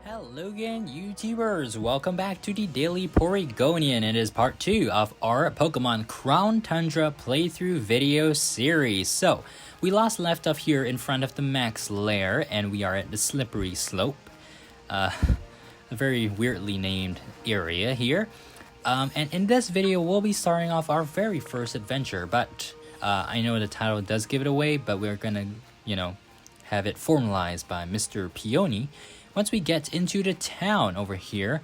Hello again, YouTubers! Welcome back to the Daily Porygonian. It is part 2 of our Pokemon Crown Tundra playthrough video series. So, we last left off here in front of the Max Lair, and we are at the Slippery Slope. A very weirdly named area here. And in this video, we'll be starting off our very first adventure, but I know the title does give it away, but we're gonna, have it formalized by Mr. Peony once we get into the town over here.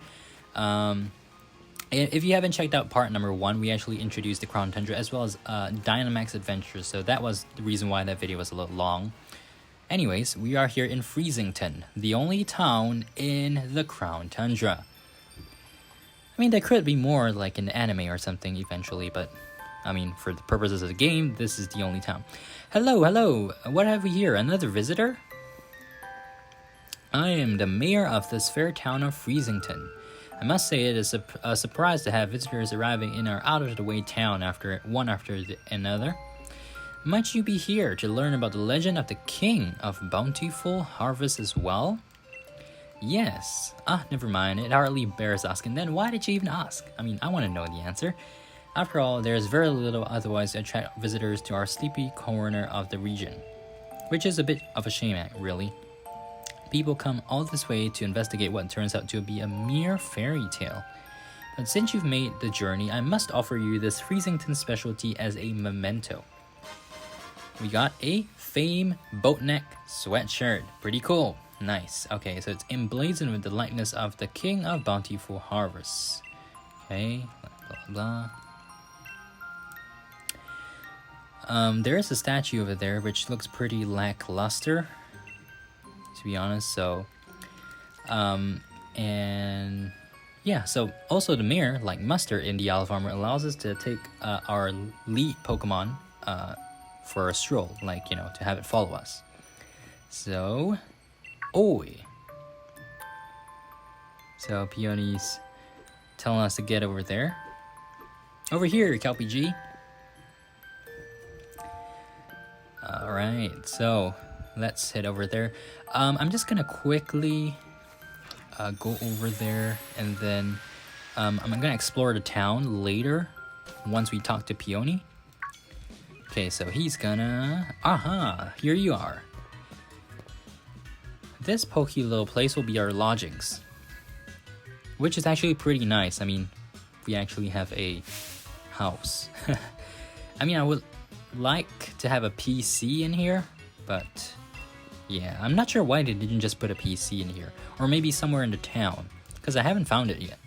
If you haven't checked out part number 1, we actually introduced the Crown Tundra as well as Dynamax Adventures, so that was the reason why that video was a little long. Anyways, we are here in Freezington, the only town in the Crown Tundra. I mean, there could be more like an anime or something eventually, but I mean, for the purposes of the game, this is the only town. Hello, what have we here? Another visitor? I am the mayor of this fair town of Freezington. I must say it is a surprise to have visitors arriving in our out-of-the-way town one after another. Might you be here to learn about the legend of the king of Bountiful harvest as well? Yes. Never mind. It hardly bears asking. Then why did you even ask? I mean, I want to know the answer. After all, there is very little otherwise to attract visitors to our sleepy corner of the region. Which is a bit of a shame, really. People come all this way to investigate what turns out to be a mere fairy tale. But since you've made the journey, I must offer you this Freezington specialty as a memento. We got a Fame Boatneck sweatshirt. Pretty cool. Nice. Okay, so it's emblazoned with the likeness of the King of Bountiful Harvest. Okay, blah, blah. There is a statue over there which looks pretty lackluster, to be honest. So and yeah, so also the mayor, like Mustard in the Isle of Armor, allows us to take our lead Pokemon for a stroll, to have it follow us. So so Peony's telling us to get over there. Over here, Calpy. Alright, so let's head over there. I'm just gonna quickly go over there, and then I'm gonna explore the town later once we talk to Peony. Okay, so he's gonna... here you are. This pokey little place will be our lodgings, which is actually pretty nice. I mean, we actually have a house. I mean, I would like to have a PC in here, but yeah, I'm not sure why they didn't just put a PC in here, or maybe somewhere in the town, because I haven't found it yet.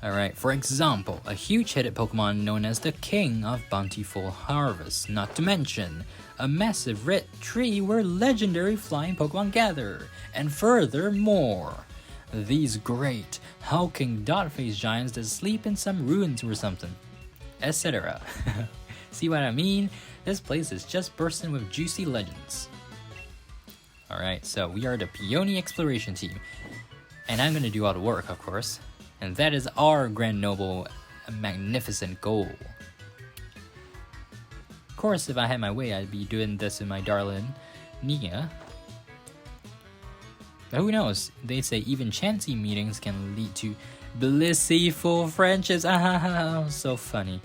Alright, for example, a huge-headed Pokemon known as the King of Bountiful Harvest, not to mention a massive red tree where legendary flying Pokemon gather, and furthermore, these great hulking dot-faced giants that sleep in some ruins or something, etc. See what I mean? This place is just bursting with juicy legends. Alright, so we are the Peony Exploration Team, and I'm gonna do all the work, of course. And that is our grand noble, magnificent goal. Of course, if I had my way, I'd be doing this with my darling Nia. But who knows? They say even chancy meetings can lead to blissful friendships. So funny.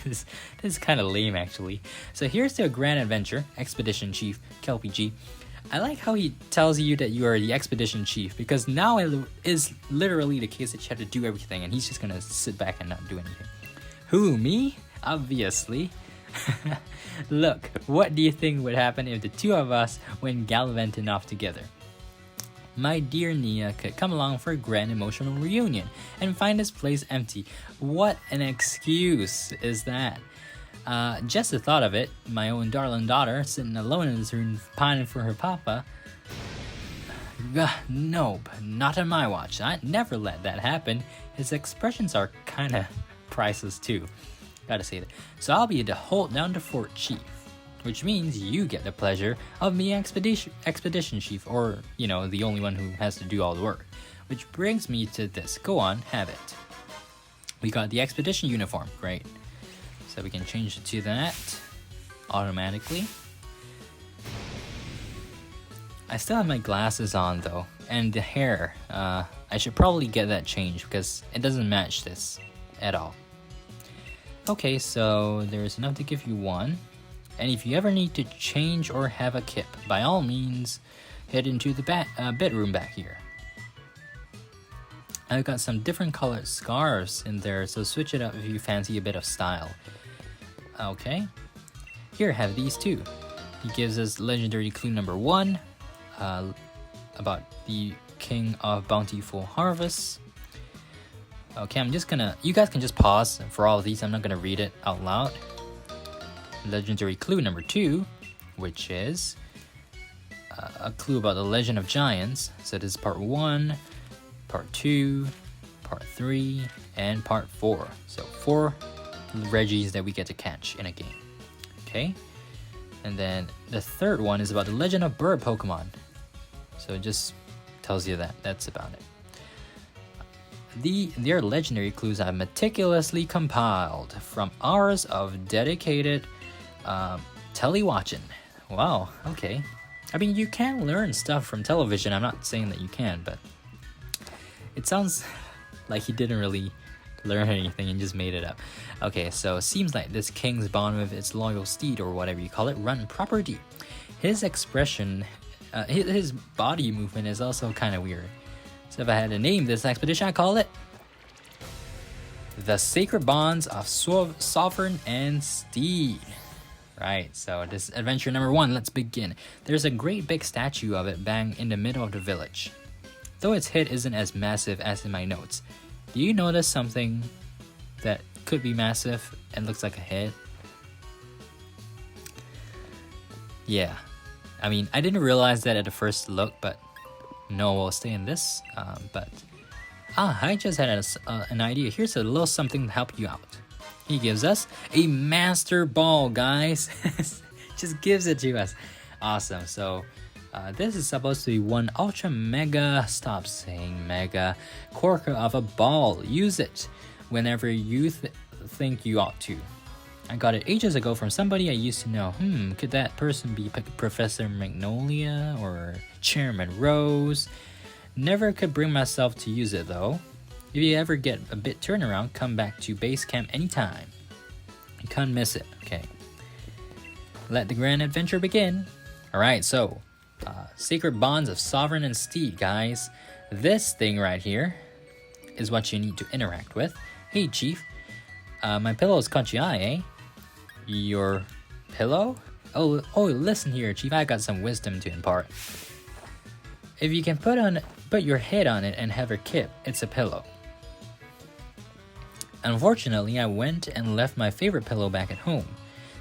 This is kind of lame, actually. So here's the Grand Adventure, Expedition Chief, Kelpy. I like how he tells you that you are the Expedition Chief, because now it is literally the case that you have to do everything, and he's just gonna sit back and not do anything. Who, me? Obviously. Look, what do you think would happen if the two of us went gallivanting off together? My dear Nia could come along for a grand emotional reunion and find this place empty. What an excuse is that? Just the thought of it, my own darling daughter sitting alone in this room pining for her papa. Nope, not on my watch. I'd never let that happen. His expressions are kinda priceless too. Gotta say that. So I'll be the hold down the fort chief, which means you get the pleasure of being expedition chief, or, the only one who has to do all the work. Which brings me to this. Go on, have it. We got the expedition uniform, great. So we can change it to that automatically. I still have my glasses on though, and the hair. I should probably get that changed because it doesn't match this at all. Okay, so there's enough to give you 1. And if you ever need to change or have a kip, by all means, head into the bedroom back here. I've got some different colored scarves in there, so switch it up if you fancy a bit of style. Okay, here, have these too. He gives us legendary clue number 1, about the King of Bountiful Harvests. Okay, I'm just gonna, you guys can just pause for all of these, I'm not gonna read it out loud. Legendary clue number 2, which is a clue about the Legend of Giants. So this is part 1, part 2, part 3, and part 4. So 4 Reggies that we get to catch in a game. Okay, and then the third one is about the Legend of Bird Pokemon. So it just tells you that, that's about it. Their legendary clues are meticulously compiled from hours of dedicated telewatching. Wow, okay. I mean, you can learn stuff from television. I'm not saying that you can, but it sounds like he didn't really learn anything and just made it up. Okay, so it seems like this king's bond with its loyal steed, or whatever you call it, run property. His expression, his body movement is also kind of weird. So if I had to name this expedition, I'd call it The Sacred Bonds of Sovereign and Steed. Right, so this is adventure number 1, let's begin. There's a great big statue of it bang in the middle of the village. Though its head isn't as massive as in my notes. Do you notice something that could be massive and looks like a head? Yeah, I mean, I didn't realize that at the first look, but no, we'll stay in this. I just had an idea. Here's a little something to help you out. He gives us a Master Ball, guys. Just gives it to us. Awesome. So this is supposed to be one ultra mega, stop saying mega, corker of a ball. Use it whenever you think you ought to. I got it ages ago from somebody I used to know. Could that person be Professor Magnolia or Chairman Rose? Never could bring myself to use it though. If you ever get a bit turnaround, come back to base camp anytime. You can't miss it, okay? Let the grand adventure begin. Alright, so, Sacred Bonds of Sovereign and Steed, guys. This thing right here is what you need to interact with. Hey, Chief. My pillow's caught your eye, eh? Your pillow? Oh, listen here, Chief. I got some wisdom to impart. If you can put your head on it and have a kip, it's a pillow. Unfortunately, I went and left my favorite pillow back at home.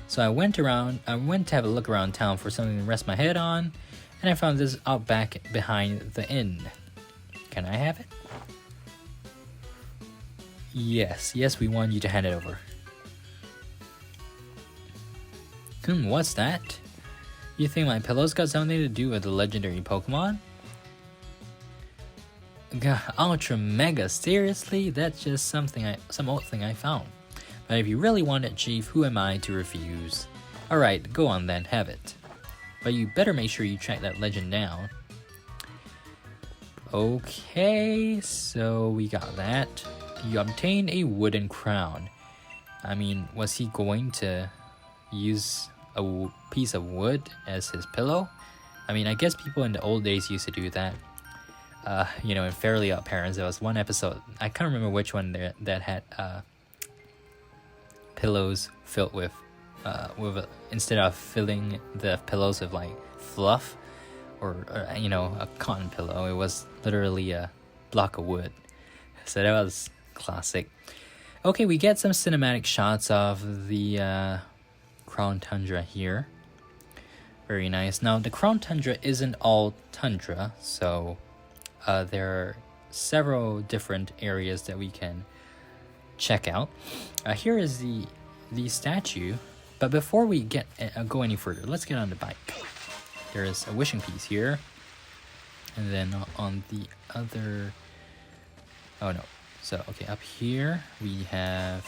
So I went to have a look around town for something to rest my head on, and I found this out back behind the inn. Can I have it? Yes, we want you to hand it over. What's that? You think my pillow's got something to do with the legendary Pokemon? God, Ultra Mega, seriously? That's just some old thing I found. But if you really want it, Chief, who am I to refuse? Alright, go on then, have it. But you better make sure you track that legend down. Okay, so we got that. You obtained a wooden crown. I mean, was he going to use a piece of wood as his pillow? I mean, I guess people in the old days used to do that. In Fairly Odd Parents, there was one episode, I can't remember which one that had pillows filled with instead of filling the pillows with like fluff or a cotton pillow, it was literally a block of wood. So that was classic. Okay, we get some cinematic shots of the Crown Tundra here. Very nice. Now, the Crown Tundra isn't all tundra, so there are several different areas that we can check out. Here is the statue, but before we go any further, let's get on the bike. There is a wishing piece here, and then on the other, oh no, so okay, up here we have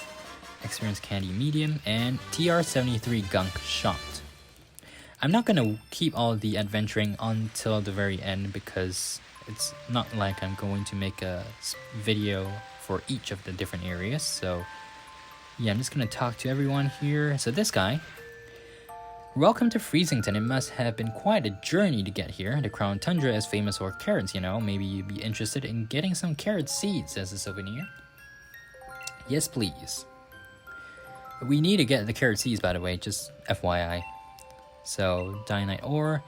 Experience Candy Medium and TR73 Gunk Shot. I'm not gonna keep all the adventuring until the very end because it's not like I'm going to make a video for each of the different areas. So yeah, I'm just gonna talk to everyone here. So this guy, welcome to Freezington. It must have been quite a journey to get here. The crown Tundra is famous for carrots, you know. Maybe you'd be interested in getting some carrot seeds as a souvenir. Yes, please. We need to get the carrot seeds, by the way, just FYI. So, Dynamite Ore.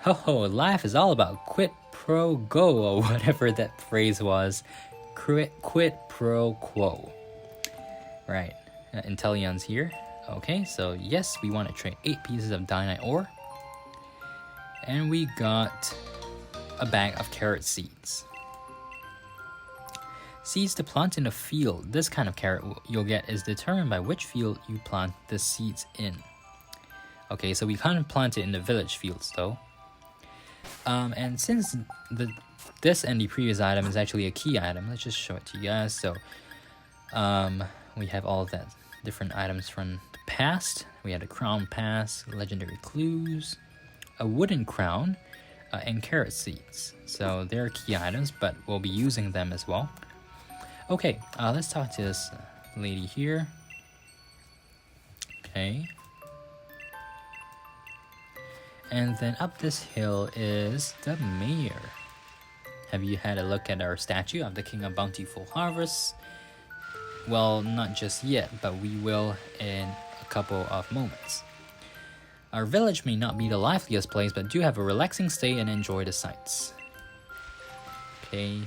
Ho ho, life is all about quid pro quo, or whatever that phrase was. Quid pro quo. Right, Intellion's here. Okay, so yes, we want to trade 8 pieces of Dynamite Ore. And we got a bag of carrot seeds. Seeds to plant in a field. This kind of carrot you'll get is determined by which field you plant the seeds in. Okay, so we can't plant it in the village fields though. And since this and the previous item is actually a key item, let's just show it to you guys. So we have all of that different items from the past. We had a crown pass, legendary clues, a wooden crown, and carrot seeds. So they're key items, but we'll be using them as well. Okay, let's talk to this lady here. Okay. And then up this hill is the mayor. Have you had a look at our statue of the King of Bountiful Harvests? Well, not just yet, but we will in a couple of moments. Our village may not be the liveliest place, but do have a relaxing stay and enjoy the sights. Okay,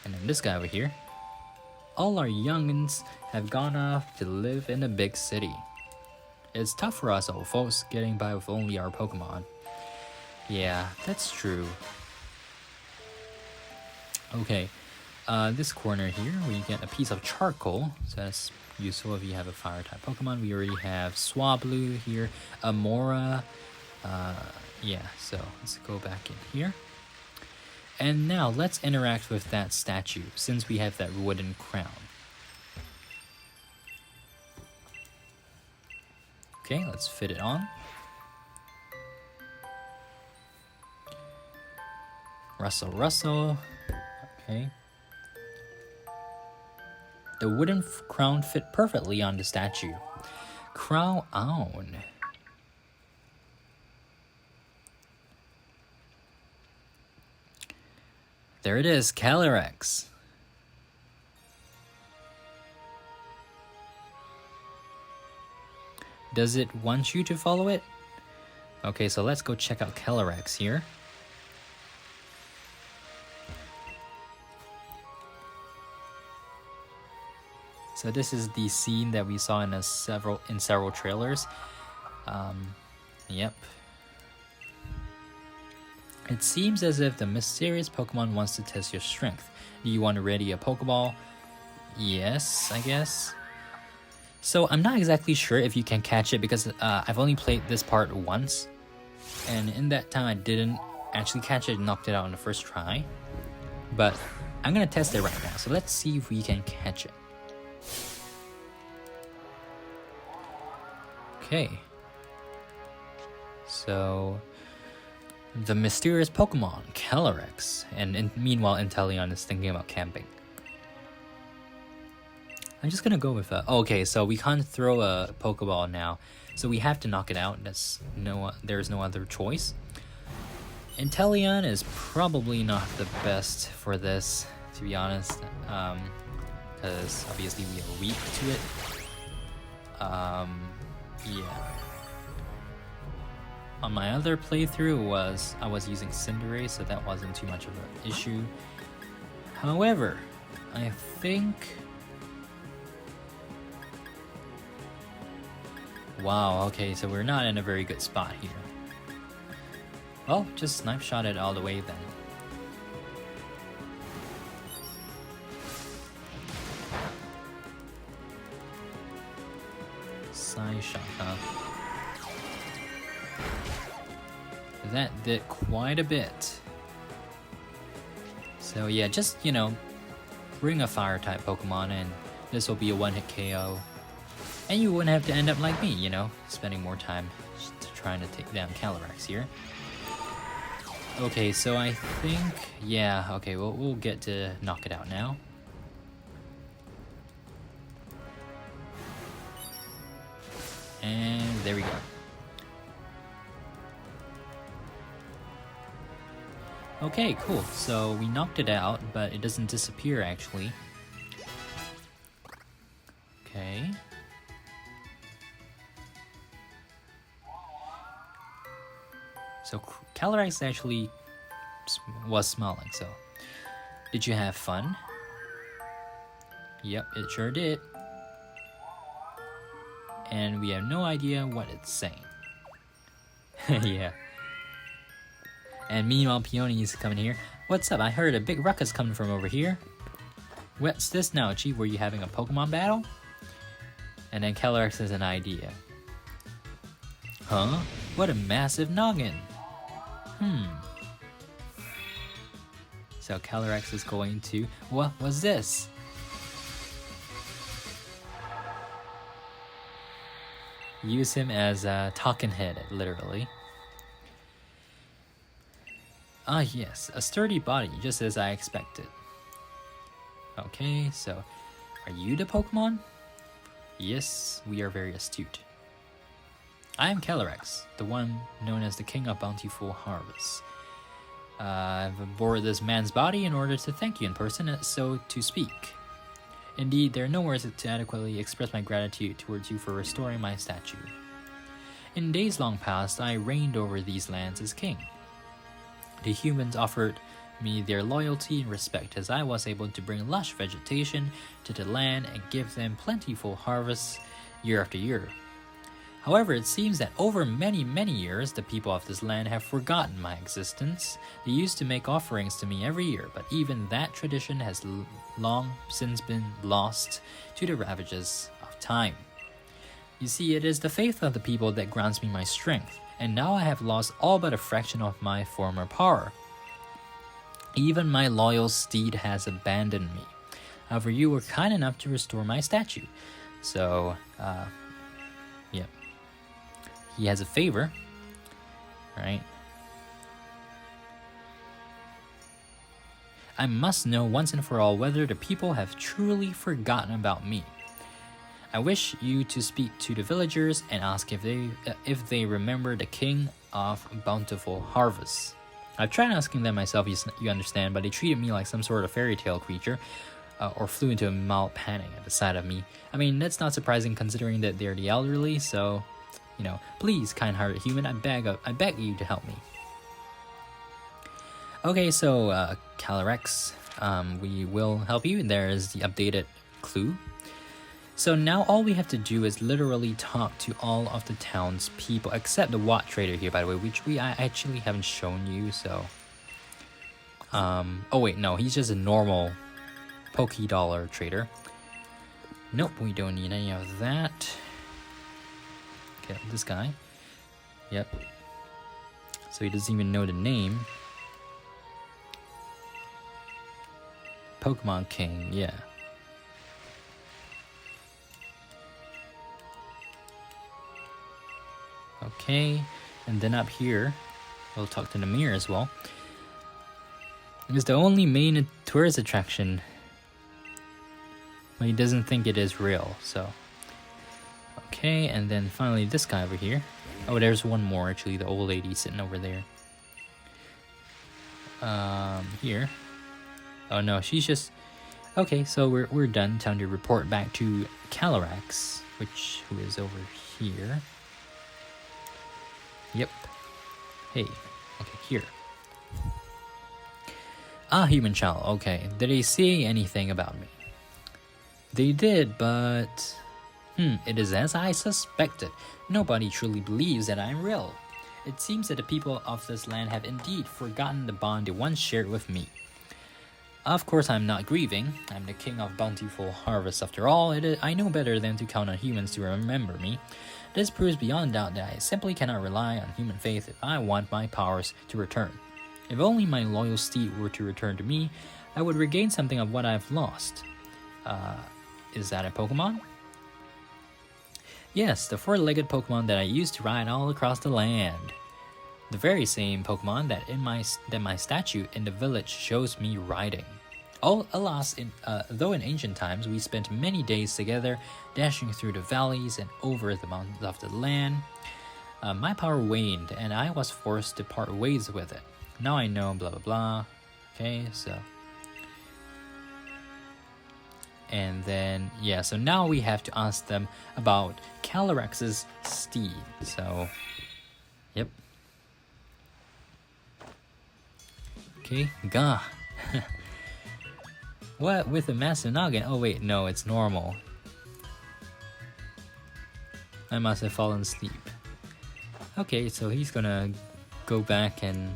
and then this guy over here. All our young'uns have gone off to live in a big city. It's tough for us old folks getting by with only our Pokemon. Yeah, that's true. Okay, this corner here, we get a piece of charcoal. So that's useful if you have a fire-type Pokemon. We already have Swablu here, Amora. Yeah, so let's go back in here. And now let's interact with that statue since we have that wooden crown. Okay, let's fit it on. Rustle, rustle. Okay. The wooden crown fit perfectly on the statue. Crown on. There it is, Calyrex. Does it want you to follow it? Okay, so let's go check out Calyrex here. So this is the scene that we saw in several trailers. Yep. It seems as if the mysterious Pokemon wants to test your strength. Do you want to ready a Pokeball? Yes, I guess. So I'm not exactly sure if you can catch it because I've only played this part once. And in that time I didn't actually catch it and knocked it out on the first try. But I'm going to test it right now. So let's see if we can catch it. Okay. So the mysterious Pokemon, Calyrex. And meanwhile, Inteleon is thinking about camping. I'm just gonna go with okay, so we can't throw a Pokeball now, so we have to knock it out. There's no other choice. Inteleon is probably not the best for this, to be honest, because obviously we are weak to it. Yeah. On my other playthrough I was using Cinderace, so that wasn't too much of an issue. However, I think. Wow, okay, so we're not in a very good spot here. Well, just snipe shot it all the way then. Side shot, huh? That did quite a bit. So yeah, just, bring a fire-type Pokemon and this will be a one-hit KO. And you wouldn't have to end up like me, spending more time trying to take down Calyrex here. Okay, so I think, yeah, okay, we'll get to knock it out now. And there we go. Okay, cool. So we knocked it out, but it doesn't disappear actually. Okay. So Calyrex actually was smiling, so. Did you have fun? Yep, it sure did. And we have no idea what it's saying. Yeah. And meanwhile, Peony's coming here. What's up? I heard a big ruckus coming from over here. What's this now, Chief? Were you having a Pokemon battle? And then Calyrex has an idea. Huh? What a massive noggin. So Calyrex is going to... What was this? Use him as a talking head, literally. Ah yes, a sturdy body, just as I expected. Okay, so are you the Pokemon? Yes, we are very astute. I am Calyrex, the one known as the King of Bountiful Harvests. I've borrowed this man's body in order to thank you in person, so to speak. Indeed, there are no words to adequately express my gratitude towards you for restoring my statue. In days long past, I reigned over these lands as king. The humans offered me their loyalty and respect as I was able to bring lush vegetation to the land and give them plentiful harvests year after year. However, it seems that over many years, the people of this land have forgotten my existence. They used to make offerings to me every year, but even that tradition has long since been lost to the ravages of time. You see, it is the faith of the people that grants me my strength, and now I have lost all but a fraction of my former power. Even my loyal steed has abandoned me. However, you were kind enough to restore my statue. So, yeah. He has a favor, right? I must know once and for all whether the people have truly forgotten about me. I wish you to speak to the villagers and ask if they remember the King of Bountiful Harvests. I've tried asking them myself, you understand, but they treated me like some sort of fairy tale creature, or flew into a mild panic at the sight of me. I mean, that's not surprising considering that they're the elderly, so, you know, please, kind-hearted human, I beg you to help me. Okay, so, Calyrex, we will help you. There is the updated clue. So now all we have to do is literally talk to all of the town's people, except the Watt Trader here, by the way, which I actually haven't shown you, so... oh wait, no, he's just a normal Poké-Dollar trader. Nope, we don't need any of that. Okay, this guy. Yep. So he doesn't even know the name. Pokemon King, yeah. Okay, and then up here, we'll talk to the mirror as well. It's the only main tourist attraction, but he doesn't think it is real, so. Okay, and then finally this guy over here. Oh, there's one more actually, the old lady sitting over there. Here. Oh no, she's just... Okay, so we're done. Time to report back to Calyrex, who is over here. Yep. Hey. Okay, here. Ah, human child. Okay. Did they say anything about me? They did, but... it is as I suspected. Nobody truly believes that I'm real. It seems that the people of this land have indeed forgotten the bond they once shared with me. Of course, I'm not grieving. I'm the King of Bountiful Harvests after all. I know better than to count on humans to remember me. This proves beyond doubt that I simply cannot rely on human faith if I want my powers to return. If only my loyal steed were to return to me, I would regain something of what I've lost. Is that a Pokemon? Yes, the four-legged Pokemon that I used to ride all across the land. The very same Pokemon that my statue in the village shows me riding. Oh, alas, though in ancient times we spent many days together, dashing through the valleys and over the mountains of the land, my power waned and I was forced to part ways with it. Now I know blah blah blah. Okay, so... And then, yeah, so now we have to ask them about Calyrex's steed. So, yep. Okay, gah. What, with a massive noggin? Oh wait, no, it's normal. I must have fallen asleep. Okay, so he's gonna go back and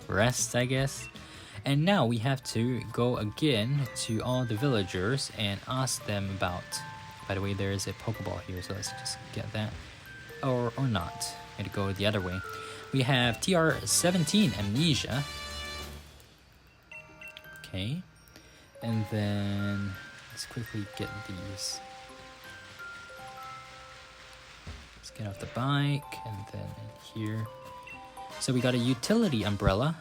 rest, I guess. And now we have to go again to all the villagers and ask them about... By the way, there is a Pokeball here, so let's just get that. Or not. I had to go the other way. We have TR-17 Amnesia. Okay. And then let's quickly get these. Let's get off the bike and then in here. So we got a utility umbrella.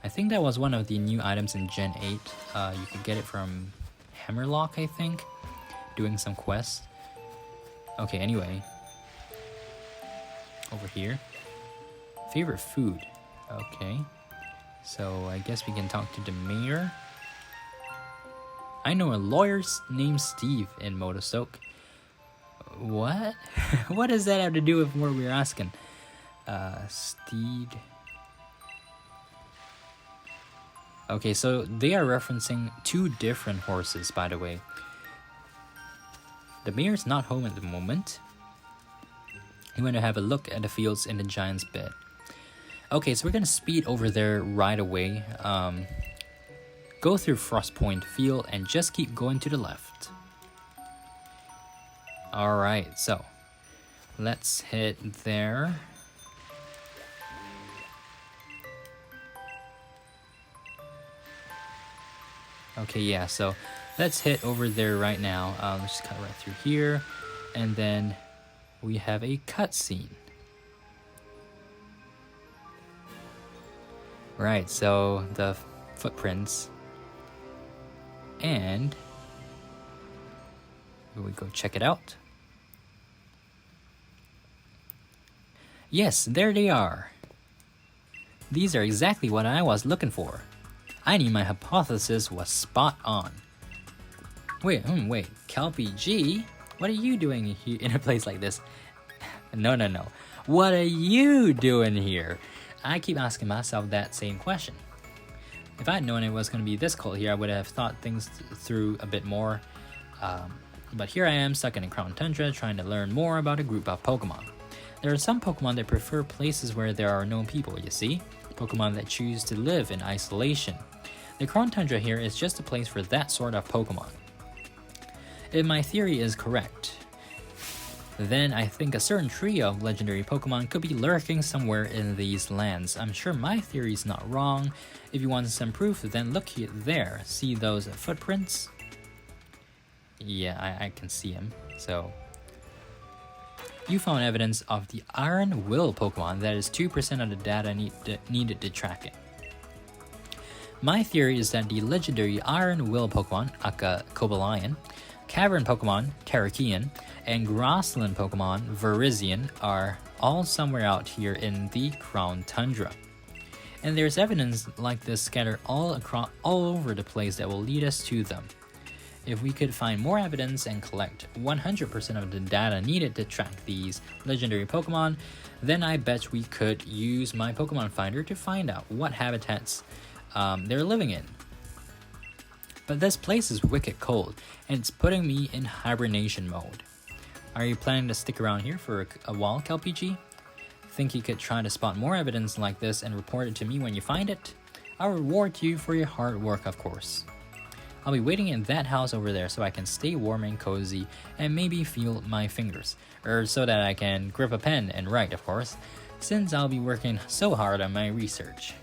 I think that was one of the new items in Gen 8. You could get it from Hammerlock, I think, doing some quests. Okay, anyway. Over here. Favorite food. Okay. So I guess we can talk to the mayor. I know a lawyer named Steve in Motostoke. What? What does that have to do with what we're asking? Steed... Okay, so they are referencing two different horses, by the way. The mayor's not home at the moment. He went to have a look at the fields in the giant's bed. Okay, so we're gonna speed over there right away. Go through Frostpoint Field and just keep going to the left. Alright, so let's hit there. Okay, yeah, so let's hit over there right now. Let's just cut right through here. And then we have a cutscene. Right, so the footprints. And we go check it out. Yes, there they are. These are exactly what I was looking for. I knew my hypothesis was spot on. Wait, Kelpie G? What are you doing here in a place like this? No. What are you doing here? I keep asking myself that same question. If I had known it was going to be this cold here, I would have thought things through a bit more. But here I am, stuck in a Crown Tundra, trying to learn more about a group of Pokemon. There are some Pokemon that prefer places where there are no people, you see? Pokemon that choose to live in isolation. The Crown Tundra here is just a place for that sort of Pokemon. If my theory is correct, then I think a certain trio of legendary Pokemon could be lurking somewhere in these lands. I'm sure my theory is not wrong. If you want some proof, then look here, there. See those footprints? Yeah, I can see them. So, you found evidence of the Iron Will Pokemon that is 2% of the data needed to track it. My theory is that the legendary Iron Will Pokemon, aka Cobalion, Cavern Pokemon, Terrakion, and Grassland Pokemon, Virizion, are all somewhere out here in the Crown Tundra. And there's evidence like this scattered all over the place that will lead us to them. If we could find more evidence and collect 100% of the data needed to track these legendary Pokemon, then I bet we could use my Pokemon Finder to find out what habitats they're living in. But this place is wicked cold, and it's putting me in hibernation mode. Are you planning to stick around here for a while, Kelpie? Think you could try to spot more evidence like this and report it to me when you find it? I'll reward you for your hard work, of course. I'll be waiting in that house over there so I can stay warm and cozy and maybe feel my fingers, or so that I can grip a pen and write, of course, since I'll be working so hard on my research.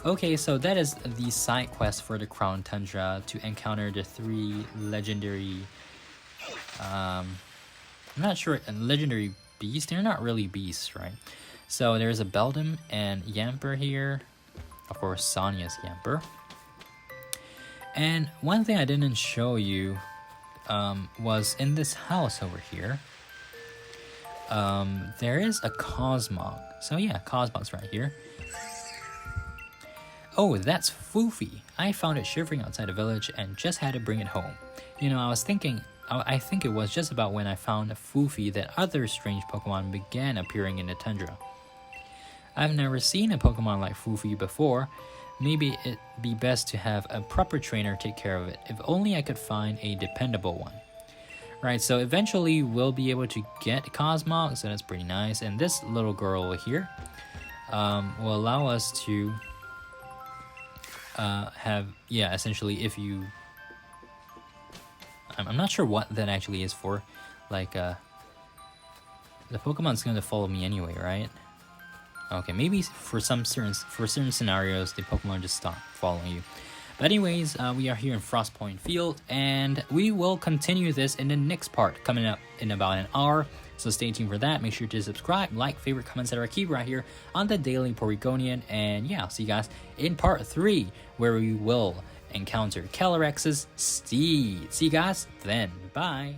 Okay, so that is the side quest for the Crown Tundra, to encounter the 3 legendary I'm not sure, legendary beasts, they're not really beasts, right? So there's a Beldum and Yamper here. Of course, Sonia's Yamper. And one thing I didn't show you was in this house over here. There is a Cosmog. So yeah, Cosmog's right here. Oh, that's Foofy. I found it shivering outside the village and just had to bring it home. You know, I was thinking, I think it was just about when I found Foofy that other strange Pokemon began appearing in the Tundra. I've never seen a Pokemon like Foofy before. Maybe it'd be best to have a proper trainer take care of it. If only I could find a dependable one. Right, so eventually we'll be able to get Cosmog, so that's pretty nice. And this little girl over here will allow us to have, yeah, essentially if you... I'm not sure what that actually is for. Like, the Pokemon's going to follow me anyway, right? Okay, maybe for certain scenarios, the Pokemon just stop following you. But anyways, we are here in Frostpoint Field, and we will continue this in the next part, coming up in about an hour. So stay tuned for that. Make sure to subscribe, like, favorite, comments, etc. Keep right here on the Daily Porygonian. And yeah, I'll see you guys in part 3, where we will encounter Calyrex's steed. See you guys then. Bye.